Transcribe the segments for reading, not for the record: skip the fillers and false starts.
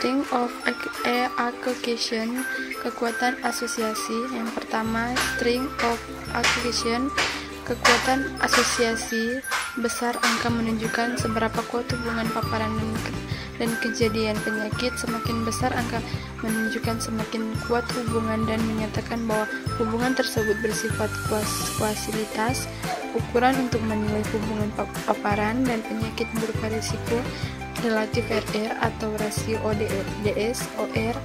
Strength of association, kekuatan asosiasi. Yang pertama, strength of association, kekuatan asosiasi. Besar angka menunjukkan seberapa kuat hubungan paparan dan kejadian penyakit. Semakin besar angka menunjukkan semakin kuat hubungan dan menyatakan bahwa hubungan tersebut bersifat kuasilitas. Ukuran untuk menilai hubungan paparan dan penyakit berupa risiko relatif RR atau rasio ODS/OR.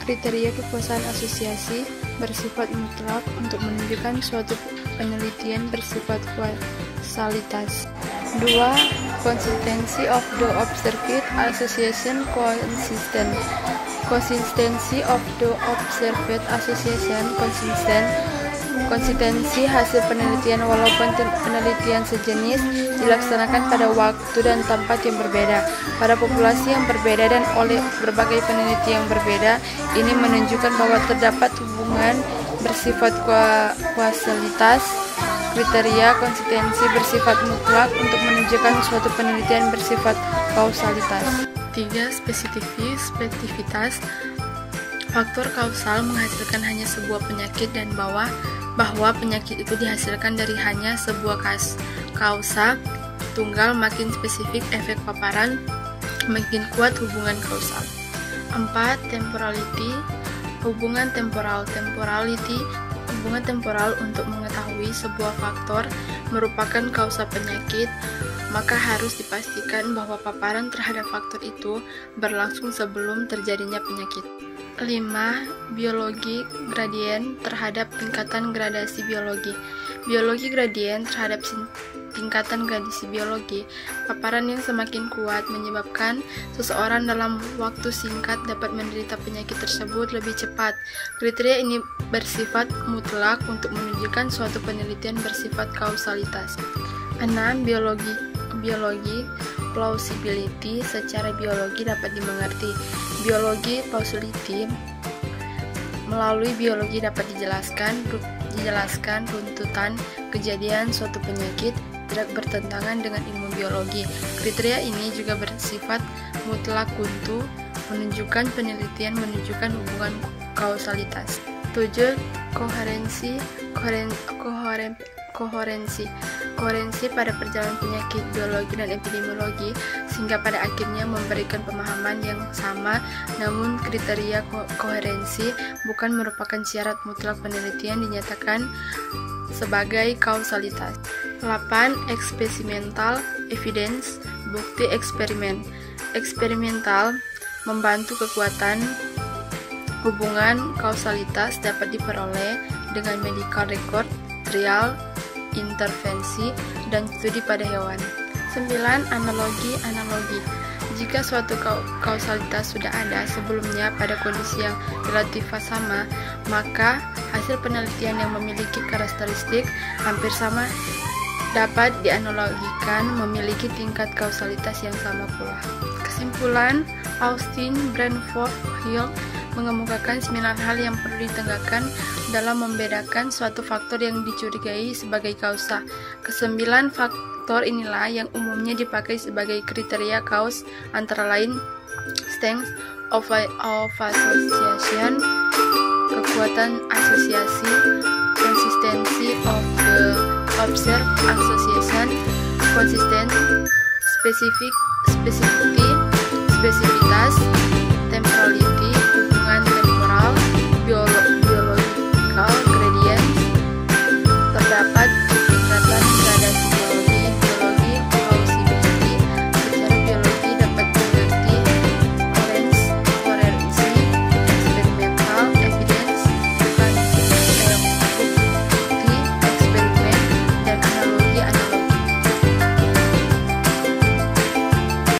Kriteria kekuasaan asosiasi bersifat mutlak untuk menunjukkan suatu penelitian bersifat kuasalitas. 2. Consistency of the observed association consistent. Consistency of the observed association consistent. Konsistensi hasil penelitian walaupun penelitian sejenis dilaksanakan pada waktu dan tempat yang berbeda, pada populasi yang berbeda dan oleh berbagai peneliti yang berbeda. Ini menunjukkan bahwa terdapat hubungan bersifat kuasalitas. Kriteria konsistensi bersifat mutlak untuk menunjukkan suatu penelitian bersifat kausalitas. 3. Spesifitas. Faktor kausal menghasilkan hanya sebuah penyakit dan bahwa penyakit itu dihasilkan dari hanya sebuah kausa tunggal. Makin spesifik efek paparan, makin kuat hubungan kausal. 4. Temporality. Hubungan temporality. Hubungan temporal untuk mengetahui sebuah faktor merupakan kausa penyakit, maka harus dipastikan bahwa paparan terhadap faktor itu berlangsung sebelum terjadinya penyakit. 5. Biologi gradien terhadap tingkatan gradasi biologi. Biologi gradien terhadap tingkatan gradasi biologi. Paparan yang semakin kuat menyebabkan seseorang dalam waktu singkat dapat menderita penyakit tersebut lebih cepat. Kriteria ini bersifat mutlak untuk menunjukkan suatu penelitian bersifat kausalitas. 6. Biologi plausibility. Secara biologi dapat dimengerti. Biologi plausibility melalui biologi dapat dijelaskan runtutan kejadian suatu penyakit tidak bertentangan dengan ilmu biologi. Kriteria ini juga bersifat mutlak untuk menunjukkan penelitian menunjukkan hubungan kausalitas. 7. Koherensi pada perjalanan penyakit biologi dan epidemiologi, sehingga pada akhirnya memberikan pemahaman yang sama. Namun kriteria koherensi bukan merupakan syarat mutlak penelitian dinyatakan sebagai kausalitas. 8. Experimental evidence. Bukti eksperimen. Eksperimental membantu kekuatan hubungan kausalitas dapat diperoleh dengan medical record, trial, intervensi, dan studi pada hewan. 9. Analogi. Jika suatu kausalitas sudah ada sebelumnya pada kondisi yang relatif sama, maka hasil penelitian yang memiliki karakteristik hampir sama dapat dianalogikan memiliki tingkat kausalitas yang sama pula. Kesimpulan, Austin Branford Hill mengemukakan 9 hal yang perlu ditegakkan dalam membedakan suatu faktor yang dicurigai sebagai kausa. Kesembilan faktor inilah yang umumnya dipakai sebagai kriteria kaus, antara lain strength of association, kekuatan asosiasi, consistency of the observed association, consistent, specificity,